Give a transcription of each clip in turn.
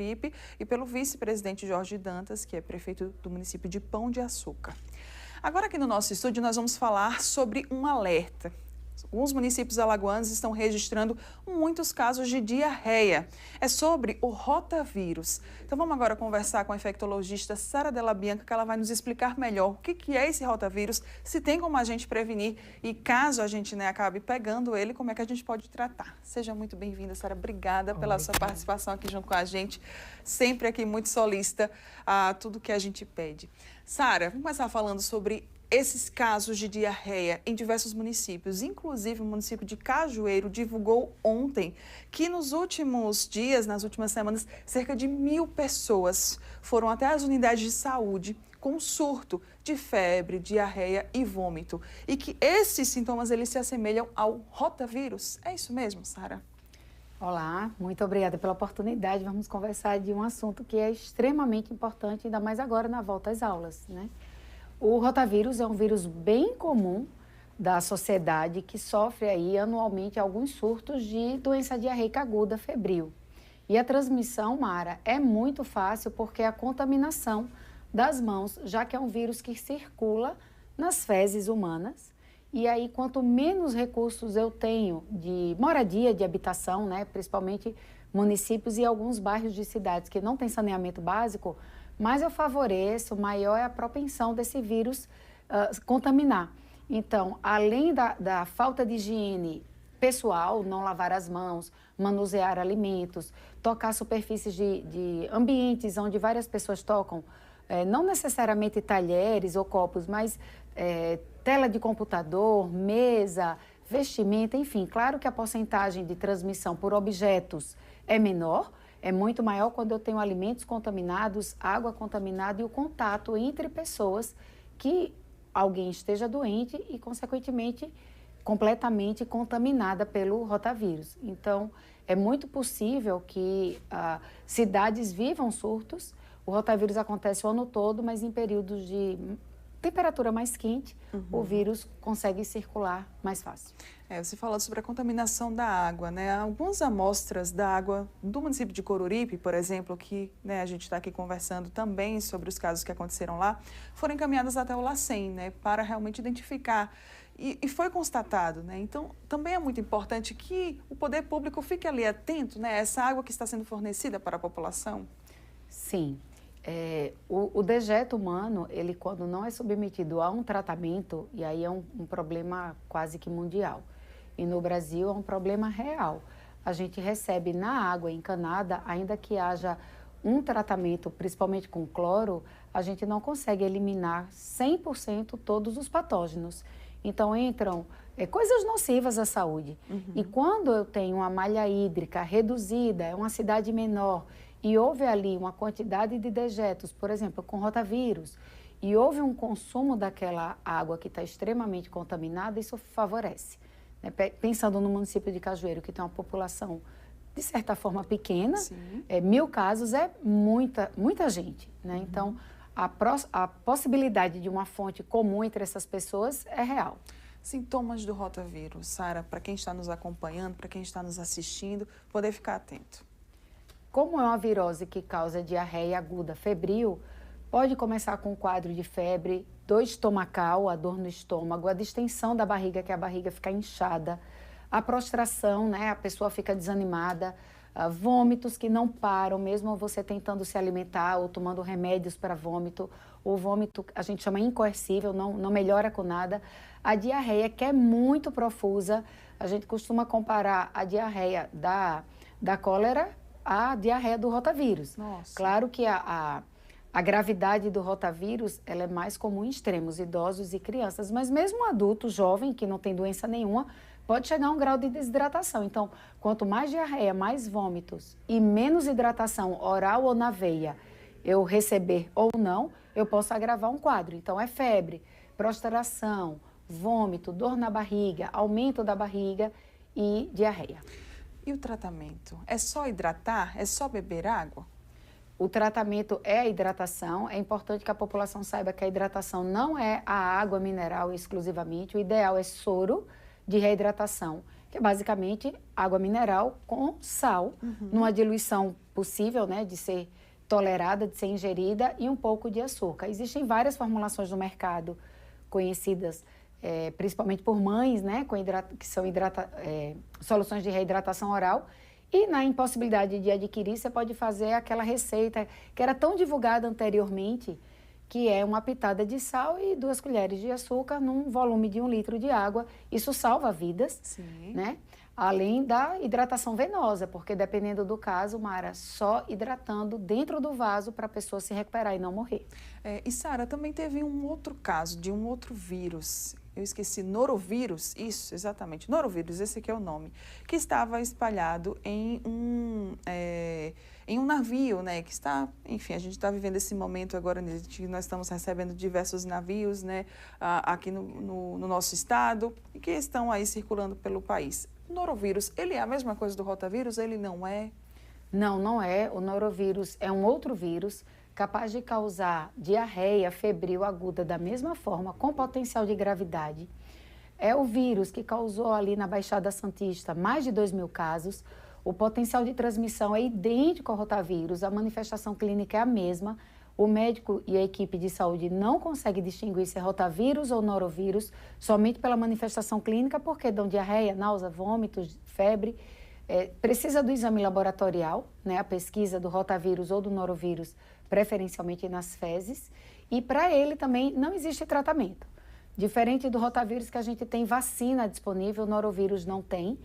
Coruripe, e pelo vice-presidente Jorge Dantas, que é prefeito do município de Pão de Açúcar. Agora aqui no nosso estúdio nós vamos falar sobre um alerta. Alguns municípios alagoanos estão registrando muitos casos de diarreia. É sobre o rotavírus. Então vamos agora conversar com a infectologista Sara Della Bianca, que ela vai nos explicar melhor o que é esse rotavírus, se tem como a gente prevenir e caso a gente acabe pegando ele, como é que a gente pode tratar. Seja muito bem-vinda, Sara. Obrigada pela sua participação aqui junto com a gente. Sempre aqui muito solícita a tudo que a gente pede. Sara, vamos começar falando sobre esses casos de diarreia em diversos municípios, inclusive o município de Cajueiro divulgou ontem que nos últimos dias, nas últimas semanas, cerca de 1.000 pessoas foram até as unidades de saúde com surto de febre, diarreia e vômito. E que esses sintomas eles se assemelham ao rotavírus. É isso mesmo, Sara? Olá, muito obrigada pela oportunidade. Vamos conversar de um assunto que é extremamente importante, ainda mais agora na volta às aulas, né? O rotavírus é um vírus bem comum da sociedade que sofre aí anualmente alguns surtos de doença diarreica aguda febril. E a transmissão, Mara, é muito fácil porque é a contaminação das mãos, já que é um vírus que circula nas fezes humanas. E aí, quanto menos recursos eu tenho de moradia, de habitação, né, principalmente municípios e alguns bairros de cidades que não têm saneamento básico, mais eu favoreço, maior é a propensão desse vírus contaminar. Então, além da falta de higiene pessoal, não lavar as mãos, manusear alimentos, tocar superfícies de ambientes onde várias pessoas tocam, não necessariamente talheres ou copos, mas tela de computador, mesa, vestimenta, enfim. Claro que a porcentagem de transmissão por objetos é menor, é muito maior quando eu tenho alimentos contaminados, água contaminada e o contato entre pessoas que alguém esteja doente e, consequentemente, completamente contaminada pelo rotavírus. Então, é muito possível que cidades vivam surtos. O rotavírus acontece o ano todo, mas em períodos de temperatura mais quente, o vírus consegue circular mais fácil. Você falou sobre a contaminação da água, né? Algumas amostras da água do município de Coruripe, por exemplo, que a gente está aqui conversando também sobre os casos que aconteceram lá, foram encaminhadas até o LACEN, né? Para realmente identificar. E foi constatado, né? Então, também é muito importante que o poder público fique ali atento, né? Essa água que está sendo fornecida para a população. Sim. O dejeto humano, ele quando não é submetido a um tratamento, e aí é um problema quase que mundial. E no Brasil é um problema real. A gente recebe na água encanada, ainda que haja um tratamento, principalmente com cloro, a gente não consegue eliminar 100% todos os patógenos. Então entram coisas nocivas à saúde. E quando eu tenho uma malha hídrica reduzida, é uma cidade menor, e houve ali uma quantidade de dejetos, por exemplo, com rotavírus, e houve um consumo daquela água que está extremamente contaminada, isso favorece. Né? Pensando no município de Cajueiro, que tem uma população, de certa forma, pequena, 1.000 casos é muita gente. Né? Então, a possibilidade de uma fonte comum entre essas pessoas é real. Sintomas do rotavírus, Sara, para quem está nos acompanhando, para quem está nos assistindo, poder ficar atento. Como é uma virose que causa diarreia aguda febril, pode começar com um quadro de febre, dor estomacal, a dor no estômago, a distensão da barriga, que a barriga fica inchada, a prostração, né, a pessoa fica desanimada, vômitos que não param, mesmo você tentando se alimentar ou tomando remédios para vômito. O vômito a gente chama incoercível, não melhora com nada. A diarreia, que é muito profusa, a gente costuma comparar a diarreia da cólera a diarreia do rotavírus. Nossa. Claro que a gravidade do rotavírus ela é mais comum em extremos, idosos e crianças, mas mesmo um adulto jovem, que não tem doença nenhuma, pode chegar a um grau de desidratação. Então, quanto mais diarreia, mais vômitos e menos hidratação oral ou na veia eu receber ou não, eu posso agravar um quadro. Então, é febre, prostração, vômito, dor na barriga, aumento da barriga e diarreia. E o tratamento? É só hidratar? É só beber água? O tratamento é a hidratação. É importante que a população saiba que a hidratação não é a água mineral exclusivamente. O ideal é soro de reidratação, que é basicamente água mineral com sal, numa diluição possível, né, de ser tolerada, de ser ingerida, e um pouco de açúcar. Existem várias formulações no mercado conhecidas, principalmente por mães, né, que são soluções de reidratação oral, e na impossibilidade de adquirir, você pode fazer aquela receita que era tão divulgada anteriormente, que é uma pitada de sal e 2 colheres de açúcar num volume de 1 litro de água. Isso salva vidas, Sim. né? Além da hidratação venosa, porque dependendo do caso, Mara, só hidratando dentro do vaso para a pessoa se recuperar e não morrer. E Sara, também teve um outro caso de um outro vírus. Eu esqueci, norovírus, isso, exatamente, norovírus, esse aqui é o nome, que estava espalhado em um navio, né, que está, enfim, a gente está vivendo esse momento agora, nós estamos recebendo diversos navios, né, aqui no nosso estado, e que estão aí circulando pelo país. O norovírus, ele é a mesma coisa do rotavírus? Ele não é? Não, não é. O norovírus é um outro vírus capaz de causar diarreia febril aguda da mesma forma, com potencial de gravidade. É o vírus que causou ali na Baixada Santista mais de 2.000 casos. O potencial de transmissão é idêntico ao rotavírus, a manifestação clínica é a mesma. O médico e a equipe de saúde não conseguem distinguir se é rotavírus ou norovírus somente pela manifestação clínica, porque dão diarreia, náusea, vômitos, febre. Precisa do exame laboratorial, né, a pesquisa do rotavírus ou do norovírus, preferencialmente nas fezes, e para ele também não existe tratamento. Diferente do rotavírus, que a gente tem vacina disponível, o norovírus não tem.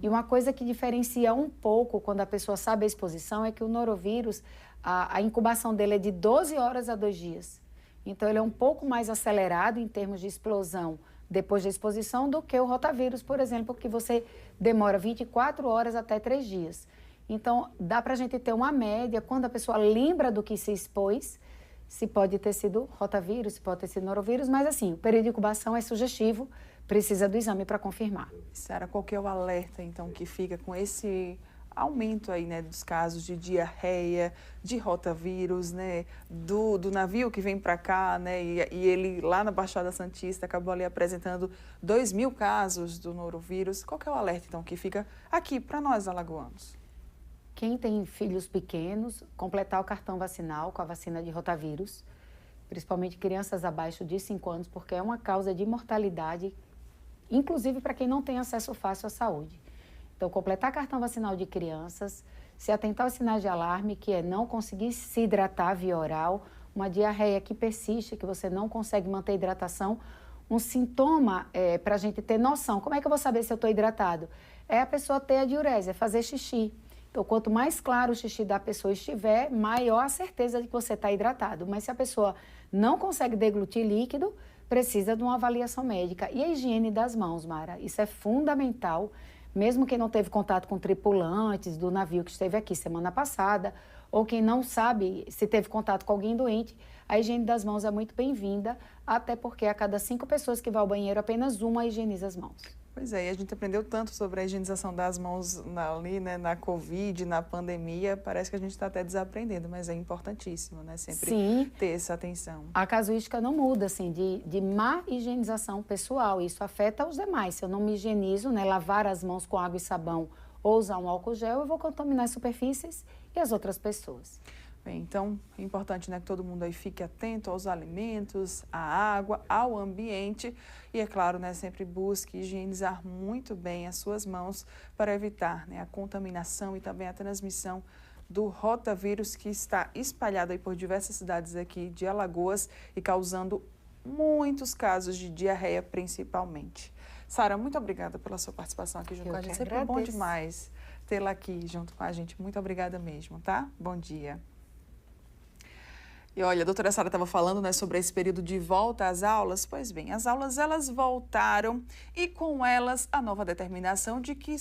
E uma coisa que diferencia um pouco quando a pessoa sabe a exposição é que o norovírus, a incubação dele é de 12 horas a 2 dias. Então, ele é um pouco mais acelerado em termos de explosão depois da exposição do que o rotavírus, por exemplo, que você demora 24 horas até 3 dias. Então, dá para a gente ter uma média, quando a pessoa lembra do que se expôs, se pode ter sido rotavírus, se pode ter sido norovírus, mas assim, o período de incubação é sugestivo, precisa do exame para confirmar. Sara, qual que é o alerta, então, que fica com esse aumento aí, né, dos casos de diarreia, de rotavírus, né, do navio que vem para cá, né, e ele lá na Baixada Santista acabou ali apresentando 2.000 casos do norovírus. Qual que é o alerta, então, que fica aqui para nós, alagoanos? Quem tem filhos pequenos, completar o cartão vacinal com a vacina de rotavírus, principalmente crianças abaixo de 5 anos, porque é uma causa de mortalidade, inclusive para quem não tem acesso fácil à saúde. Então, completar cartão vacinal de crianças, se atentar aos sinais de alarme, que é não conseguir se hidratar via oral, uma diarreia que persiste, que você não consegue manter a hidratação. Um sintoma para a gente ter noção, como é que eu vou saber se eu estou hidratado? É a pessoa ter a diurese, é fazer xixi. Então, quanto mais claro o xixi da pessoa estiver, maior a certeza de que você está hidratado. Mas se a pessoa não consegue deglutir líquido, precisa de uma avaliação médica. E a higiene das mãos, Mara, isso é fundamental. Mesmo quem não teve contato com tripulantes do navio que esteve aqui semana passada, ou quem não sabe se teve contato com alguém doente, a higiene das mãos é muito bem-vinda, até porque a cada 5 pessoas que vai ao banheiro, apenas uma higieniza as mãos. Pois é, e a gente aprendeu tanto sobre a higienização das mãos ali, né, na Covid, na pandemia, parece que a gente está até desaprendendo, mas é importantíssimo, né, sempre Sim, ter essa atenção. a casuística não muda, assim, de má higienização pessoal, isso afeta os demais. Se eu não me higienizo, né, lavar as mãos com água e sabão ou usar um álcool gel, eu vou contaminar as superfícies e as outras pessoas. Bem, então, é importante, né, que todo mundo aí fique atento aos alimentos, à água, ao ambiente e, é claro, né, sempre busque higienizar muito bem as suas mãos para evitar, né, a contaminação e também a transmissão do rotavírus, que está espalhado aí por diversas cidades aqui de Alagoas e causando muitos casos de diarreia principalmente. Sara, muito obrigada pela sua participação aqui junto com a gente. Sempre bom demais tê-la aqui junto com a gente. Muito obrigada mesmo, tá? Bom dia. E olha, a doutora Sara estava falando, né, sobre esse período de volta às aulas. Pois bem, as aulas elas voltaram e com elas a nova determinação de que